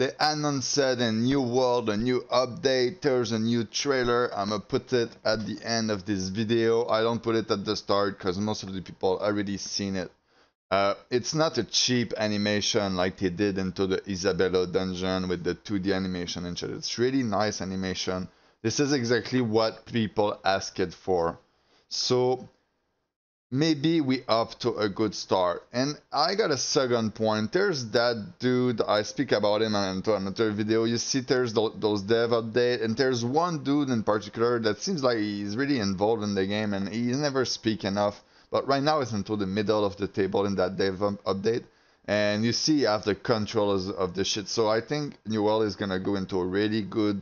They announced a new world, a new update, there's a new trailer. I'm gonna put it at the end of this video. I don't put it at the start because most of the people already seen it. It's not a cheap animation like they did into the Isabella dungeon with the 2D animation and shit. It's really nice animation. This is exactly what people asked for. So maybe we up to a good start. And I got a second point. There's that dude, I speak about him into another video. You see there's those dev update, and there's one dude in particular that seems like he's really involved in the game and he never speak enough. But right now it's into the middle of the table in that dev update. And you see you have the controls of the shit. So I think New World is gonna go into a really good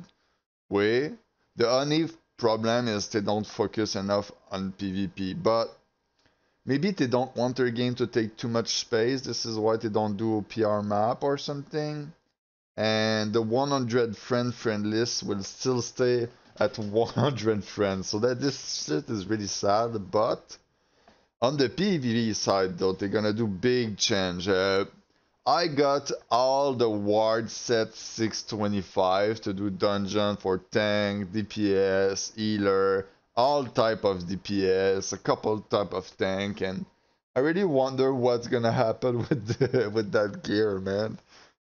way. The only problem is they don't focus enough on PvP. But maybe they don't want their game to take too much space. This is why they don't do a PR map or something. And the 100 friend list will still stay at 100 friends. So that this shit is really sad. But on the PvP side though, they're gonna do big change. I got all the ward set 625 to do dungeon for tank, DPS, healer, all type of DPS, a couple type of tank, and I really wonder what's gonna happen with that gear, man.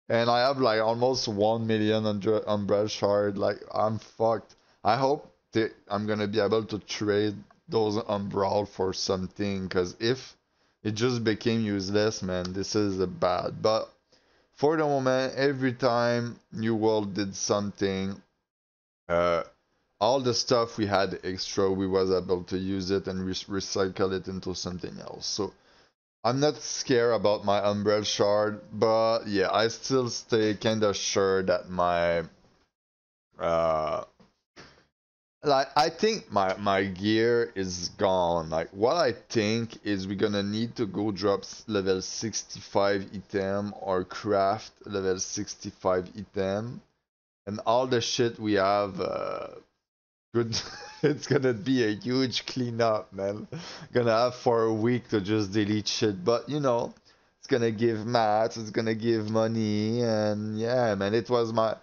And I have like almost 1 million Umbral shard. Like I'm fucked. I hope that I'm gonna be able to trade those Umbral for something, because if it just became useless, man, this is a bad. But for the moment, every time New World did something, uh, all the stuff we had extra, we was able to use it and recycle it into something else. So I'm not scared about my Umbral shard, but yeah, I still stay kinda sure that my uh like I think my gear is gone. Like what I think is we're gonna need to go drop level 65 item or craft level 65 item, and all the shit we have good. It's gonna be a huge cleanup, man. Gonna have for a week to just delete shit, but you know, it's gonna give mats, it's gonna give money, and yeah, man, it was my.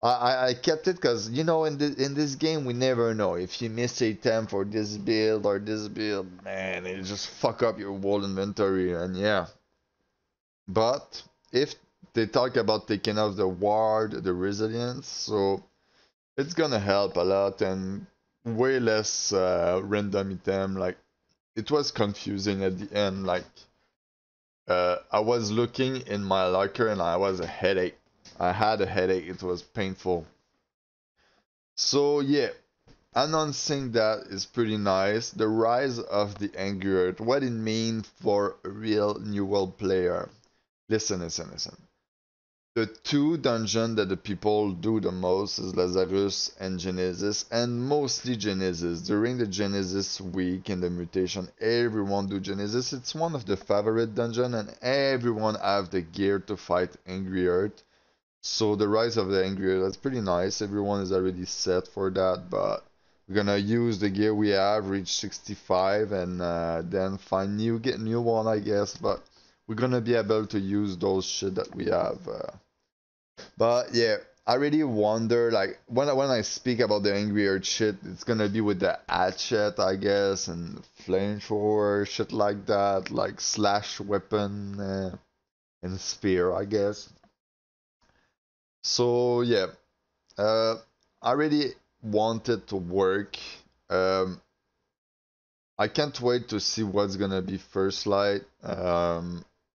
I kept it because you know in this game we never know if you miss a temp for this build or this build, man, it just fuck up your whole inventory, and yeah. But if they talk about taking off the ward, the resilience, so it's gonna help a lot and way less random item. Like it was confusing at the end. Like I was looking in my locker and I was a headache. I had a headache. It was painful. So yeah, announcing that is pretty nice. The rise of the Angry Earth. What it means for a real New World player. Listen. The two dungeons that the people do the most is Lazarus and Genesis, and mostly Genesis. During the Genesis week in the mutation, everyone do Genesis. It's one of the favorite dungeon, and everyone have the gear to fight Angry Earth. So the rise of the Angry Earth, that's pretty nice. Everyone is already set for that, but we're gonna use the gear we have, reach 65, and then find get new one, I guess. But we're gonna be able to use those shit that we have. But yeah, I really wonder, like, when I speak about the Angry Earth shit, it's gonna be with the hatchet, I guess, and flamethrower, shit like that, like slash weapon and spear, I guess. So yeah, uh, I really want it to work. Um, I can't wait to see what's gonna be First Light.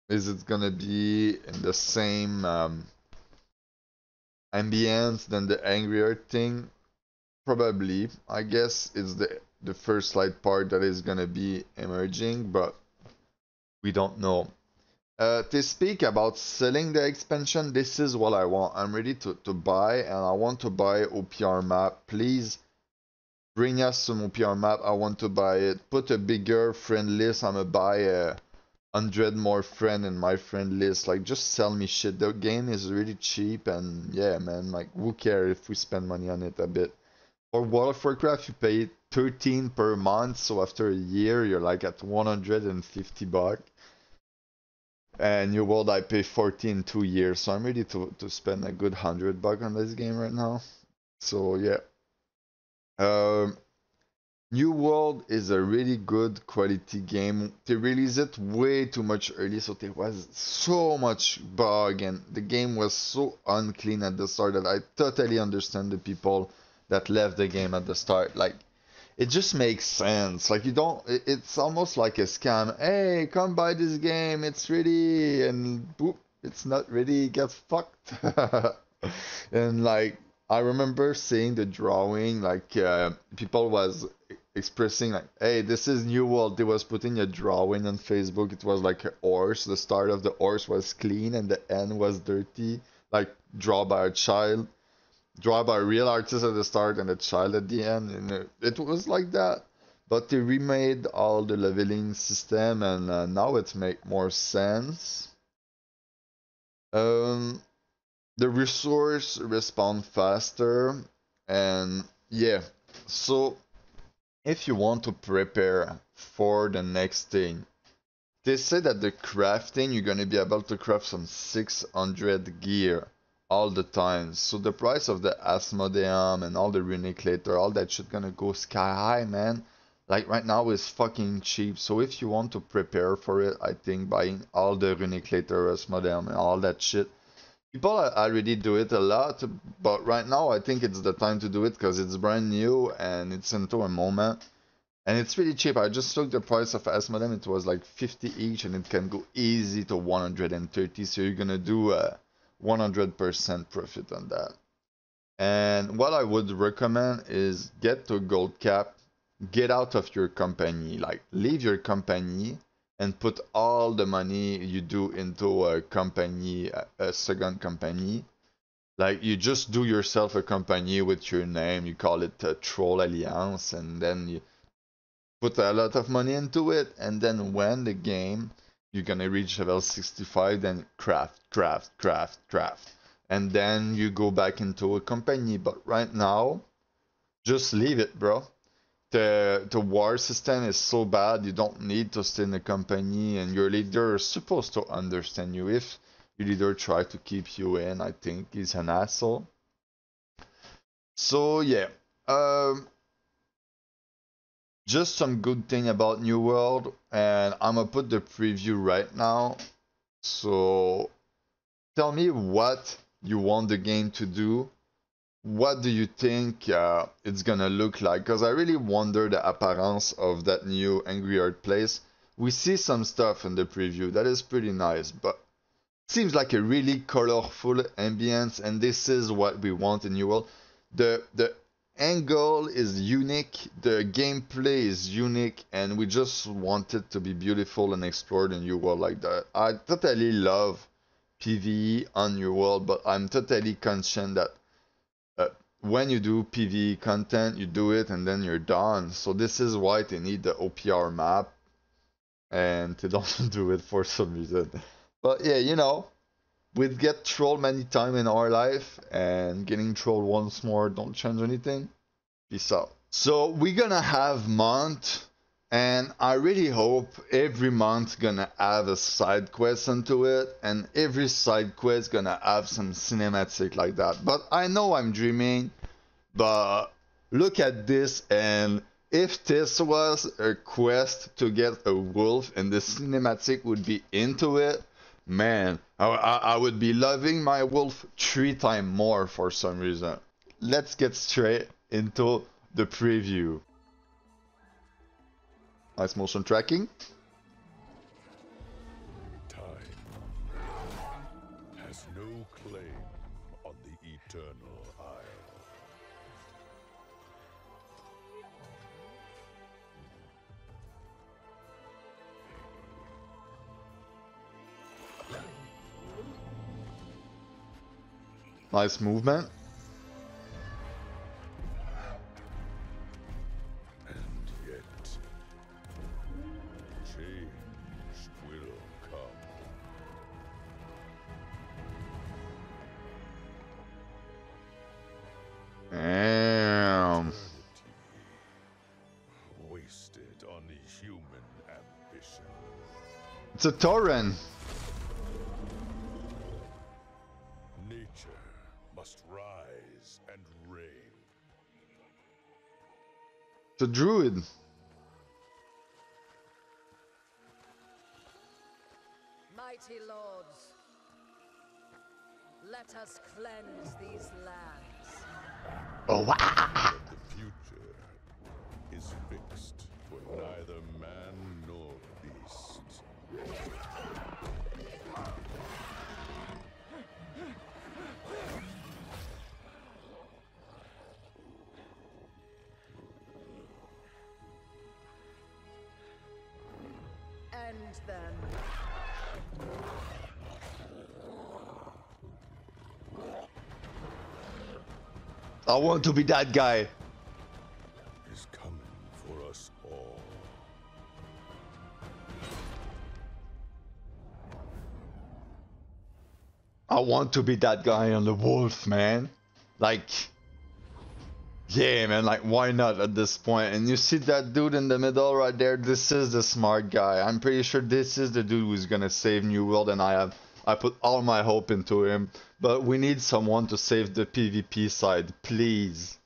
Is it gonna be in the same ambience than the Angry Earth thing? Probably. I guess it's the First Light part that is gonna be emerging, but we don't know. To speak about selling the expansion, this is what I want. I'm ready to buy, and I want to buy OPR map. Please bring us some OPR map. I want to buy it. Put a bigger friend list. I'm gonna buy 100 more friend in my friend list. Like, just sell me shit. The game is really cheap, and yeah, man, like, who cares if we spend money on it a bit. For World of Warcraft, you pay 13 per month, so after a year, you're like at 150 bucks. And New World I pay 40 in 2 years, so I'm ready to spend a good $100 on this game right now. So yeah. Um, New World is a really good quality game. They released it way too much early, so there was so much bug and the game was so unclean at the start that I totally understand the people that left the game at the start. Like, it just makes sense. Like, you don't, it's almost like a scam. Hey, come buy this game, it's ready, and boop, it's not ready, get fucked. And like, I remember seeing the drawing, like people was expressing like, "Hey, this is New World." They was putting a drawing on Facebook. It was like a horse. The start of the horse was clean and the end was dirty, like drawn by a child, drawn by a real artist at the start and a child at the end. And it was like that. But they remade all the leveling system, and now it make more sense. Um, the resource respond faster, and yeah. So if you want to prepare for the next thing, they say that the crafting you're gonna be able to craft some 600 gear all the time. So the price of the Asmodeum and all the runic later, all that shit gonna go sky high, man. Like right now is fucking cheap. So if you want to prepare for it, I think buying all the runic later, Asmodeum and all that shit. People already do it a lot, but right now I think it's the time to do it because it's brand new and it's into a moment. And it's really cheap. I just looked the price of Asmodem, it was like 50 each and it can go easy to 130, so you're gonna do a 100% profit on that. And what I would recommend is get to gold cap, get out of your company, like leave your company and put all the money you do into a company, a second company. Like you just do yourself a company with your name, you call it a Troll Alliance, and then you put a lot of money into it, and then when the game you're gonna reach level 65, then craft, and then you go back into a company. But right now, just leave it, bro. The war system is so bad, you don't need to stay in a company, and your leader is supposed to understand you. If your leader try to keep you in, I think he's an asshole. So yeah, um, just some good thing about New World, and I'm gonna put the preview right now. So tell me what you want the game to do. What do you think it's gonna look like? Because I really wonder the appearance of that new Angry Earth place. We see some stuff in the preview that is pretty nice, but seems like a really colorful ambience, and this is what we want in New World. The angle is unique, the gameplay is unique, and we just want it to be beautiful and explored in New World like that. I totally love PvE on New World, but I'm totally conscious that uh, when you do PvE content, you do it and then you're done. So this is why they need the OPR map, and they don't do it for some reason. But yeah, you know, we'd get trolled many times in our life, and getting trolled once more don't change anything. Peace out. So we're gonna have month, and I really hope every month gonna have a side quest into it, and every side quest gonna have some cinematic like that. But I know I'm dreaming, but look at this, and if this was a quest to get a wolf and the cinematic would be into it, man, I would be loving my wolf 3 times more for some reason. Let's get straight into the preview. Nice motion tracking. Time has no claim on the Eternal Isle. Nice movement. And yet, change will come. Damn. Eternity wasted on human ambition. It's a Tauren. nature must rise and reign. The druid. Mighty lords, let us cleanse these lands. Oh, wow. But the future is fixed for neither man nor beast. End them. I want to be that guy. Is coming for us all. I want to be that guy on the wolf, man. Like, yeah, man, like, why not at this point? And you see that dude in the middle right there? This is the smart guy. I'm pretty sure this is the dude who's gonna save New World, and I put all my hope into him. But we need someone to save the PvP side, please.